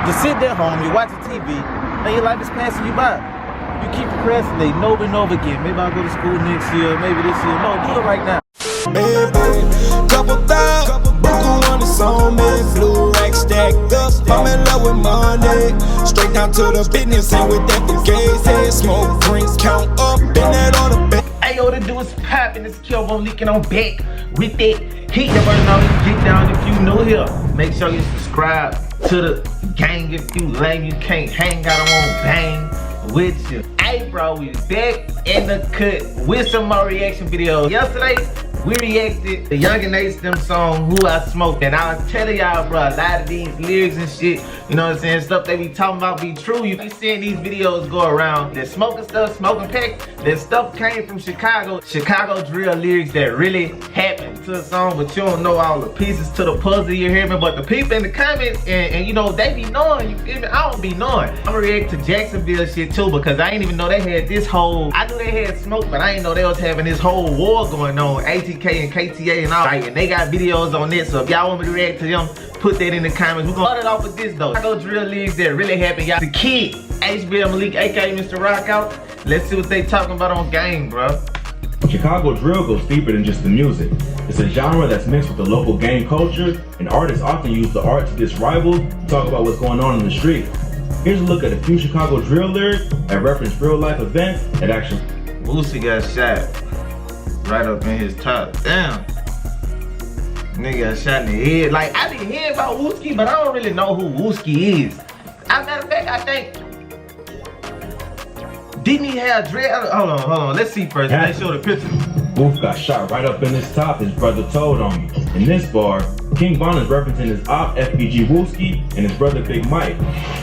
Just sit there home, you're watching TV, and your life is passing you by. You keep procrastinating over and over again. Maybe I'll go to school next year, maybe this year. No, do it right now. Hey, baby, couple thousand, buckle on the song, man. Blue rack stacked up, I'm in love with money. Straight down to the business, and with that bouquets, head smoke, drinks, count up, and that on the back. Hey, yo, the dude is popping, this kill on leaking on back with that heat. The burn on you, get down if you new here. Make sure you subscribe to the gang. If you lame, you can't hang out, I won't bang with you. Hey, bro, we back in the cut with some more reaction videos. Yesterday, we reacted to Young and Ace them song, Who I Smoke. And I was telling y'all, bro, a lot of these lyrics and shit, you know what I'm saying, stuff they be talking about be true. You be seeing these videos go around. They're smoking stuff, smoking pack. That stuff came from Chicago. Chicago drill lyrics that really happened to the song, but you don't know all the pieces to the puzzle, you hear me? But the people in the comments, and you know, they be knowing, you feel me? I don't be knowing. I'm gonna react to Jacksonville shit too, because I ain't even know they had this whole, I knew they had smoke, but I didn't know they was having this whole war going on. ATK and KTA and all, right, and they got videos on this, so if y'all want me to react to them, put that in the comments. We're gonna start it off with this though. Chicago drill lyrics that really happened, y'all. The kid, HotBoyMalic, aka Mr. Rockout. Let's see what they talking about on game, bro. Chicago drill goes deeper than just the music. It's a genre that's mixed with the local gang culture, and artists often use the art to diss rivals and talk about what's going on in the street. Here's a look at a few Chicago drill lyrics that reference real life events that actually. Woosky got shot right up in his top. Damn. Nigga got shot in the head. Like, I be hearing about Woosky, but I don't really know who Woosky is. As a matter of fact, I think, didn't he have dread? Hold on. Let's see first. Let's show the picture. Wolf got shot right up in his top, his brother told on me. In this bar, King Von is referencing his op FBG Woosky and his brother Big Mike.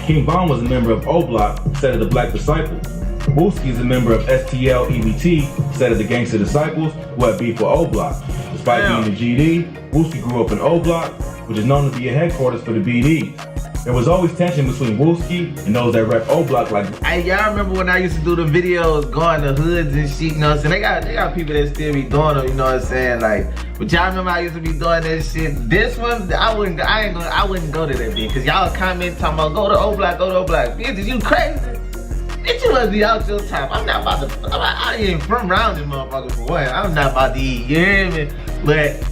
King Von was a member of O Block, instead of the Black Disciples. Woosky is a member of STL EBT, instead of the Gangster Disciples, who had beef with O Block. Despite being a GD, Woosky grew up in O Block, which is known to be a headquarters for the BDs. There was always tension between Woosky and those that rep O Block like. Hey, y'all remember when I used to do the videos going to hoods and shit, you know what I'm saying? They got people that still be doing them, you know what I'm saying? Like, but y'all remember I used to be doing that shit. This one, I wouldn't go to that bitch, cause y'all comment talking about go to O Block, go to O Block. Bitch, you crazy? Bitch, you must be out your time. I'm not about to, I ain't from around this motherfucker for one. I'm not about to eat, you hear me? But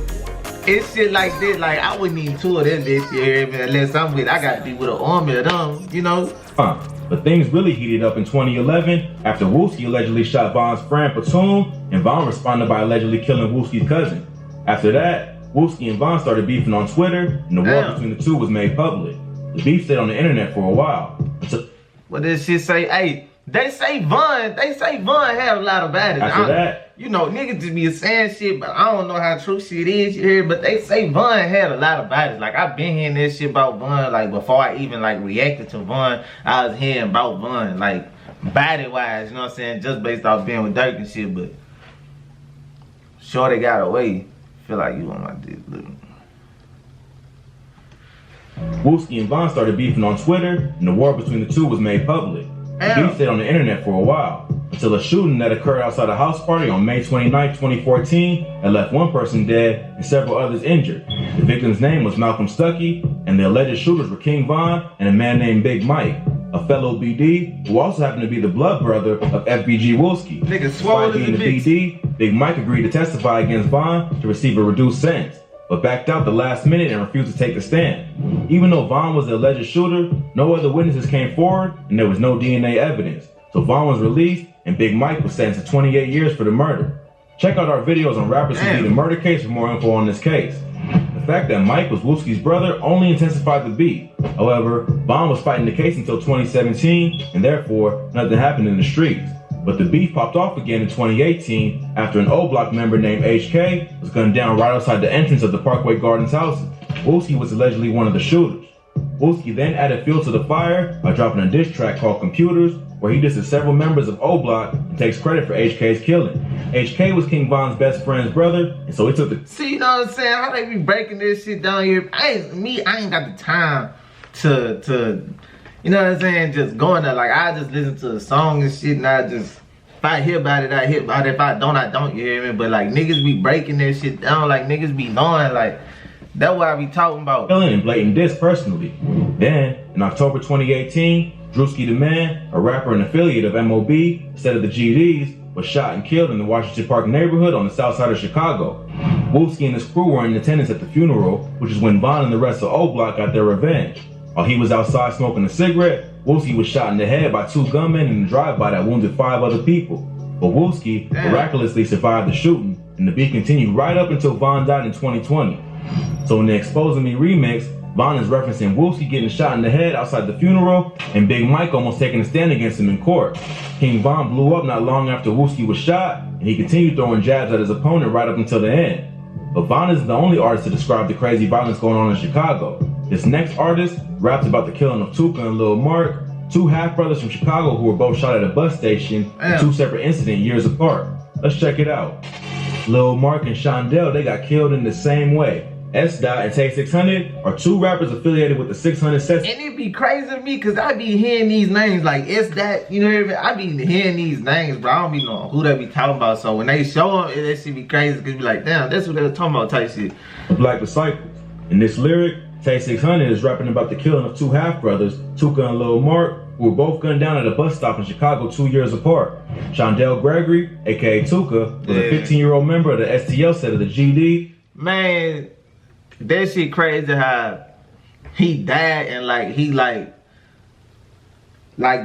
it's shit like this, like I wouldn't even tour this bitch, you hear me? Unless I'm with, I gotta be with an army of them, you know? But things really heated up in 2011 after Woosky allegedly shot Von's friend Platoon, and Von responded by allegedly killing Woosky's cousin. After that, Woosky and Von started beefing on Twitter, and the war between the two was made public. The beef stayed on the internet for a while. What did she say? Hey, they say Von had a lot of baddies. After that, you know, niggas just be saying shit, but I don't know how true shit is, you hear? But they say Von had a lot of baddies. Like, I've been hearing this shit about Von, like, before I even, like, reacted to Von, I was hearing about Von, like, body-wise, you know what I'm saying? Just based off being with Dirk and shit, but Shorty got away. Feel like you on my dick, look. Woosky and Von started beefing on Twitter, and the war between the two was made public. The beef stayed on the internet for a while, until a shooting that occurred outside a house party on May 29, 2014, and left one person dead and several others injured. The victim's name was Malcolm Stuckey, and the alleged shooters were King Von and a man named Big Mike, a fellow BD who also happened to be the blood brother of FBG Woosky. Despite being the BD, Big Mike agreed to testify against Von to receive a reduced sentence, but backed out the last minute and refused to take the stand. Even though Von was the alleged shooter, no other witnesses came forward and there was no DNA evidence. So Von was released and Big Mike was sentenced to 28 years for the murder. Check out our videos on Rappers Who Beat the Murder case for more info on this case. The fact that Mike was Woosky's brother only intensified the beef. However, Von was fighting the case until 2017 and therefore nothing happened in the streets. But the beef popped off again in 2018 after an O Block member named HK was gunned down right outside the entrance of the Parkway Gardens house. Woosky was allegedly one of the shooters. Woosky then added fuel to the fire by dropping a diss track called Computers, where he disses several members of O Block and takes credit for HK's killing. HK was King Von's best friend's brother, and so he took the— See, you know what I'm saying? How they be breaking this shit down here? I ain't got the time to you know what I'm saying, just going there. Like, I just listen to a song and shit, and if I hear about it, I hear about it. If I don't, I don't, you hear me? But like, niggas be breaking that shit down, like niggas be knowing, like, That's what I be talking about. Killing and blatant diss personally. Then, in October 2018, Drewski the Man, a rapper and affiliate of MOB, instead of the GDs, was shot and killed in the Washington Park neighborhood on the south side of Chicago. Woosky and his crew were in attendance at the funeral, which is when Von and the rest of O Block got their revenge. While he was outside smoking a cigarette, Woosky was shot in the head by 2 gunmen in a drive-by that wounded 5 other people. But Woosky miraculously survived the shooting, and the beat continued right up until Von died in 2020. So in the Exposing Me remix, Von is referencing Woosky getting shot in the head outside the funeral, and Big Mike almost taking a stand against him in court. King Von blew up not long after Woosky was shot, and he continued throwing jabs at his opponent right up until the end. But Von isn't the only artist to describe the crazy violence going on in Chicago. This next artist raps about the killing of Tuka and Lil Mark, 2 half-brothers from Chicago who were both shot at a bus station in 2 separate incidents years apart. Let's check it out. Lil Mark and Shondell, they got killed in the same way. S-Dot and Tay 600 are 2 rappers affiliated with the 600 sets. And it be crazy to me because I be hearing these names like S-Dot, you know what I mean? I be hearing these names, bro. I don't be knowing who they be talking about. So when they show them, that shit be crazy because be like, damn, that's what they were talking about type shit. Black Disciples. In this lyric, Tay 600 is rapping about the killing of 2 half-brothers, Tuka and Lil Mark, who were both gunned down at a bus stop in Chicago 2 years apart. Shondell Gregory, aka Tuka, was a 15-year-old member of the STL set of the GD. Man, that shit crazy how he died and like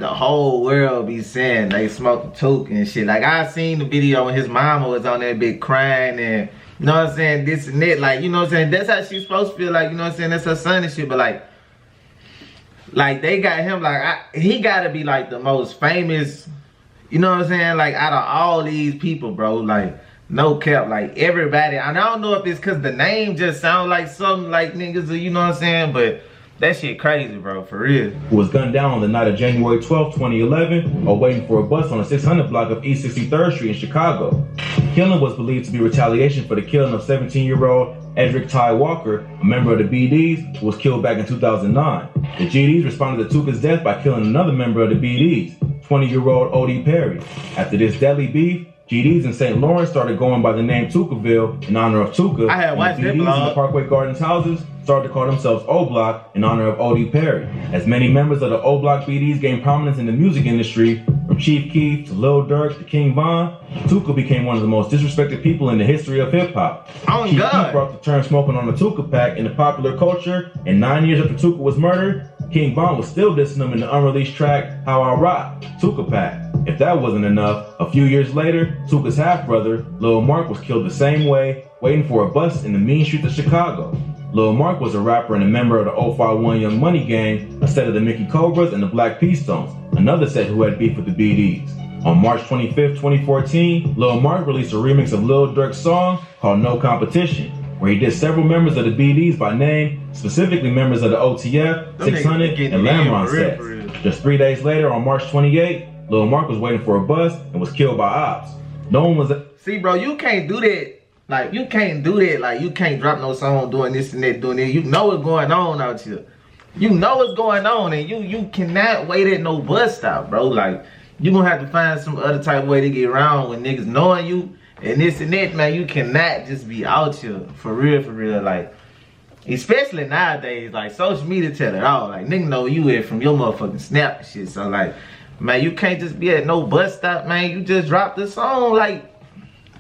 the whole world be saying they smoked the toke and shit. Like I seen the video when his mama was on that bit crying and you know what I'm saying, this and that, like, you know what I'm saying, that's how she's supposed to feel, like, you know what I'm saying, that's her son and shit, but like they got him, like, he gotta be like the most famous, you know what I'm saying, like out of all these people, bro, like, no cap, like everybody, and I don't know if it's cause the name just sound like something like niggas, or you know what I'm saying, but that shit crazy, bro, for real. Who was gunned down on the night of January 12, 2011, while waiting for a bus on the 600 block of East 63rd Street in Chicago. The killing was believed to be retaliation for the killing of 17-year-old Edric Ty Walker, a member of the BDs, who was killed back in 2009. The GDs responded to Tuka's death by killing another member of the BDs, 20-year-old O.D. Perry. After this deadly beef, GDs in St. Lawrence started going by the name Tukaville in honor of Tuka. I had watched the that BDs blog. in the Parkway Gardens houses started to call themselves O Block in honor of O.D. Perry. As many members of the O Block BDs gained prominence in the music industry, from Chief Keef to Lil Durk to King Von, Tuka became one of the most disrespected people in the history of hip-hop. Oh, Chief God. Keef brought the term smoking on the Tuka pack into popular culture, and 9 years after Tuka was murdered, King Von was still dissing him in the unreleased track How I Rock, Tuka Pack. If that wasn't enough, a few years later, Tuka's half-brother, Lil Mark, was killed the same way, waiting for a bus in the mean streets of Chicago. Lil Mark was a rapper and a member of the 051 Young Money gang, a set of the Mickey Cobras and the Black P-Stones, another set who had beef with the BDs. On March 25th, 2014, Lil Mark released a remix of Lil Durk's song called No Competition, where he did several members of the BDs by name, specifically members of the OTF, 600, and Lamron sets. Just 3 days later, on March 28th, Lil Mark was waiting for a bus and was killed by ops. No one was... See, bro, you can't do that. Like, you can't do that. Like, you can't drop no song doing this and that, doing that. You know what's going on out here. You know what's going on, and you cannot wait at no bus stop, bro. Like, you gonna have to find some other type of way to get around when niggas knowing you and this and that, man. You cannot just be out here, for real, like, especially nowadays, like, social media tell it all. Like, niggas know you is from your motherfucking snap and shit. So, like, man, you can't just be at no bus stop, man. You just dropped the song, like,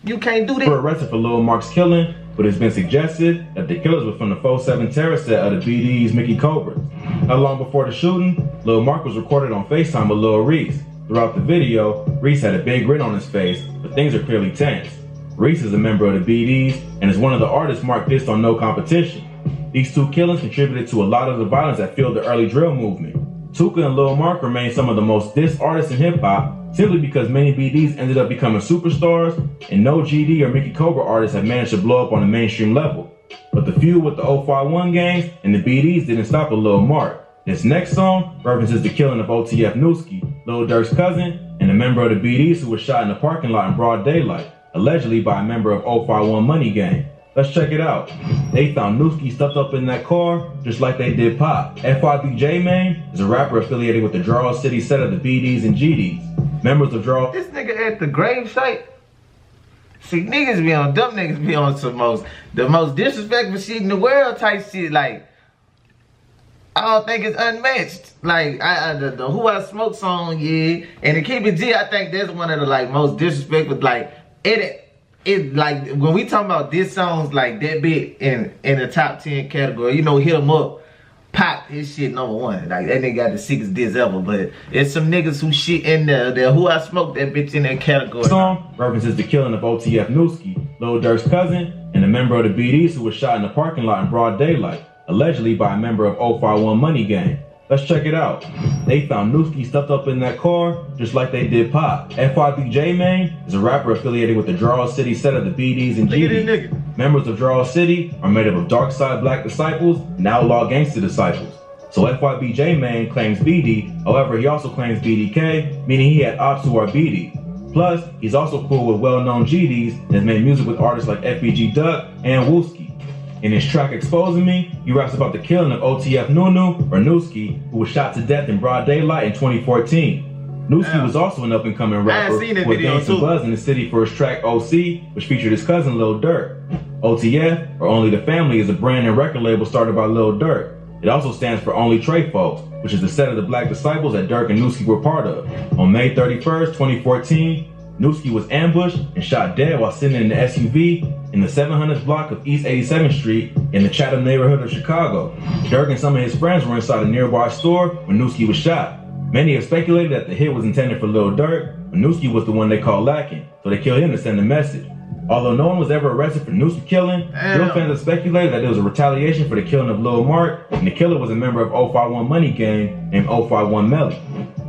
you can't do that. Were arrested for Lil Mark's killing, but it's been suggested that the killers were from the 47 Terror set of the BD's Mickey Cobras. Not long before the shooting, Lil Mark was recorded on FaceTime with Lil Reese. Throughout the video, Reese had a big grin on his face, but things are clearly tense. Reese is a member of the BDs and is one of the artists Mark dissed on No Competition. These 2 killings contributed to a lot of the violence that fueled the early drill movement. Tuka and Lil Mark remain some of the most dissed artists in hip-hop, simply because many BDs ended up becoming superstars, and no GD or Mickey Cobra artists have managed to blow up on a mainstream level. But the feud with the 051 gangs and the BDs didn't stop at Lil Mark. This next song references the killing of OTF Woosky, Lil Durk's cousin, and a member of the BDs who was shot in the parking lot in broad daylight, allegedly by a member of 051 Money Gang. Let's check it out. They found Woosky stuffed up in that car, just like they did Pop. FIBJ Man is a rapper affiliated with the Draw City set of the BDs and GDs. Members of Draw... This nigga at the grave site See, niggas be on, them niggas be on the most disrespectful shit in the world type shit. Like, I don't think it's unmatched. Like, the Who I Smoke song, yeah. And the Keep It G, I think that's one of the, like, most disrespectful, like, it like, when we talking about this songs, like, that bit in the top 10 category, you know, Hit 'Em Up, Pop, his shit #1. Like, that nigga got the sickest diss ever. But it's some niggas who shit in there. Who I Smoke, that bitch in that category. The song references the killing of OTF Woosky, Lil Durk's cousin, and a member of the BDs who was shot in the parking lot in broad daylight, allegedly by a member of 051 Money Gang. Let's check it out. They found Woosky stuffed up in that car, just like they did Pop. FYBJ Main is a rapper affiliated with the Draw City set of the BDs and GDs. Members of Draw City are made up of dark side black disciples and outlaw gangster disciples. So FYBJ Main claims BD, however he also claims BDK, meaning he had ops who are BD. Plus, he's also cool with well-known GDs and has made music with artists like FBG Duck and Woosky. In his track Exposing Me, he raps about the killing of OTF Woosky, who was shot to death in broad daylight in 2014. Woosky was also an up-and-coming rapper who had gained some buzz in the city for his track OC, which featured his cousin Lil Durk. OTF, or Only the Family, is a brand and record label started by Lil Durk. It also stands for Only Trey Folks, which is the set of the black disciples that Durk and Woosky were part of. On May 31st, 2014, Woosky was ambushed and shot dead while sitting in the SUV in the 700s block of East 87th Street in the Chatham neighborhood of Chicago. Durk and some of his friends were inside a nearby store when Woosky was shot. Many have speculated that the hit was intended for Lil Durk, but Woosky was the one they called lacking, so they killed him to send a message. Although no one was ever arrested for Woosky killing, real fans have speculated that it was a retaliation for the killing of Lil Mark, and the killer was a member of 051 Money Gang named 051Malic.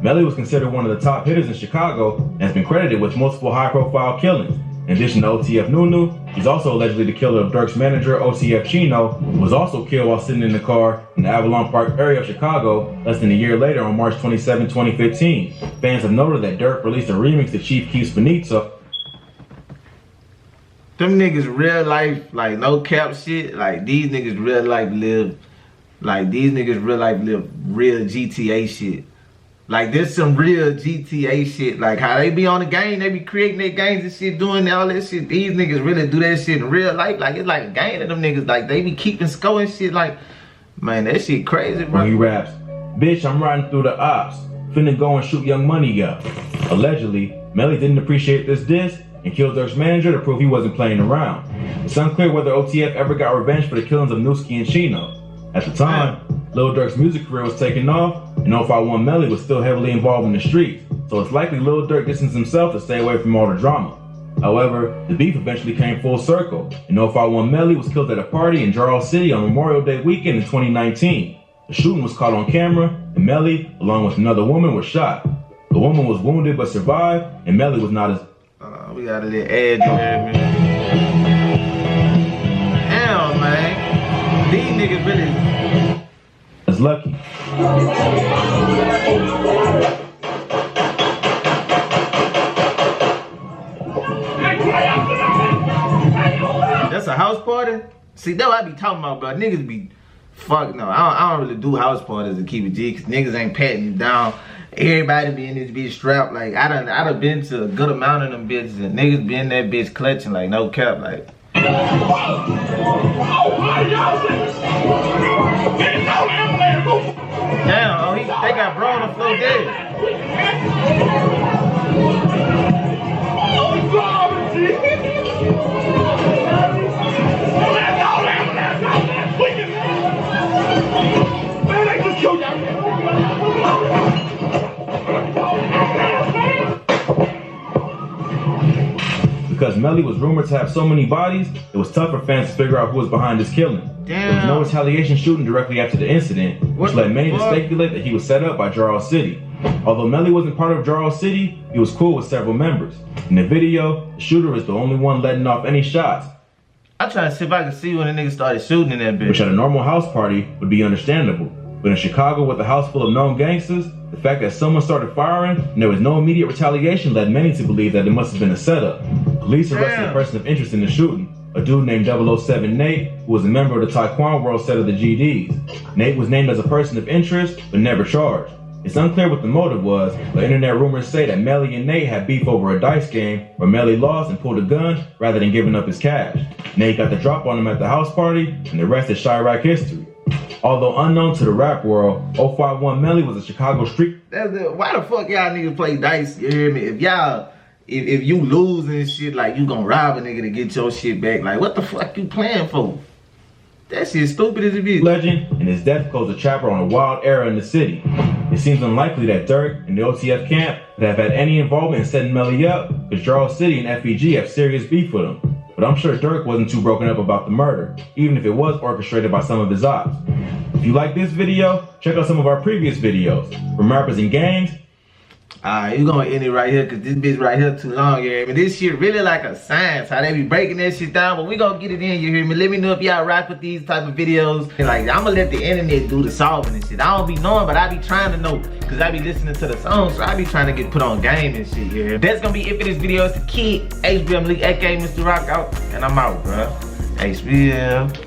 Melly was considered one of the top hitters in Chicago and has been credited with multiple high-profile killings. In addition to OTF he's also allegedly the killer of Durk's manager, OTF Chino, who was also killed while sitting in the car in the Avalon Park area of Chicago less than a year later on March 27, 2015. Fans have noted that Durk released a remix to Chief Keef's Benito. Them niggas real life, like, no cap shit, like, these niggas real life live real GTA shit. Like, there's some real GTA shit. Like, how they be on the game, they be creating their games and shit, doing all that shit. These niggas really do that shit in real life. Like, it's like a game to them niggas. Like, they be keeping score and shit. Like, man, that shit crazy, bro. When he raps, bitch, I'm riding through the ops. Finna go and shoot Young Money up. Allegedly, Melly didn't appreciate this diss and killed Durk's manager to prove he wasn't playing around. It's unclear whether OTF ever got revenge for the killings of Woosky and Chino. At the time, Lil Durk's music career was taking off, and 051 Melly was still heavily involved in the streets, so it's likely Lil Durk distanced himself to stay away from all the drama. However, the beef eventually came full circle, and 051 Melly was killed at a party in Jarrell City on Memorial Day weekend in 2019. The shooting was caught on camera, and Melly, along with another woman, was shot. The woman was wounded but survived, and Melly was not as... we got a little edge in there, man. Damn, man. These niggas really... as lucky. That's a house party? See, that's what I be talking about, bro. Niggas be... Fuck no. I don't really do house parties to keep it G, because niggas ain't patting you down. Everybody be in this bitch strapped. Like, I done been to a good amount of them bitches, and niggas be in that bitch clutching, like, no cap, like. Damn, oh, they got bro on the floor dead. Because Melly was rumored to have so many bodies, it was tough for fans to figure out who was behind his killing. Damn. There was no retaliation shooting directly after the incident, which led many to speculate that he was set up by Jarrell City. Although Melly wasn't part of Jarrell City, he was cool with several members. In the video, the shooter is the only one letting off any shots. I'm trying to see if I can see when the nigga started shooting in that bitch. Which at a normal house party would be understandable. But in Chicago with a house full of known gangsters, the fact that someone started firing and there was no immediate retaliation led many to believe that it must have been a setup. Police arrested a person of interest in the shooting, a dude named 007 Nate, who was a member of the Taekwon World set of the GDs. Nate was named as a person of interest, but never charged. It's unclear what the motive was, but internet rumors say that Melly and Nate had beef over a dice game where Melly lost and pulled a gun rather than giving up his cash. Nate got the drop on him at the house party, and the rest is Chirac history. Although unknown to the rap world, 051 Melly was a Chicago street. Why the fuck y'all niggas play dice? You hear me? If you lose and shit, like you gonna rob a nigga to get your shit back, like what the fuck you playing for? That shit stupid as a bitch. Legend, and his death closed a chapter on a wild era in the city. It seems unlikely that Dirk and the OTF camp would have had any involvement in setting Melly up, because Charles City and FEG have serious beef with him. But I'm sure Dirk wasn't too broken up about the murder, even if it was orchestrated by some of his ops. If you like this video, check out some of our previous videos. From rappers and gangs. Alright, you gonna end it right here, cause this bitch right here too long, you hear me? This shit really like a science, how they be breaking that shit down, but we gonna get it in, you hear me? Let me know if y'all rock with these type of videos. And like, I'ma let the internet do the solving and shit. I don't be knowing, but I be trying to know, cause I be listening to the songs, so I be trying to get put on game and shit, you hear me? That's gonna be it for this video. It's the kid, HBM League, aka Mr. Rock out, and I'm out, bro. HBM.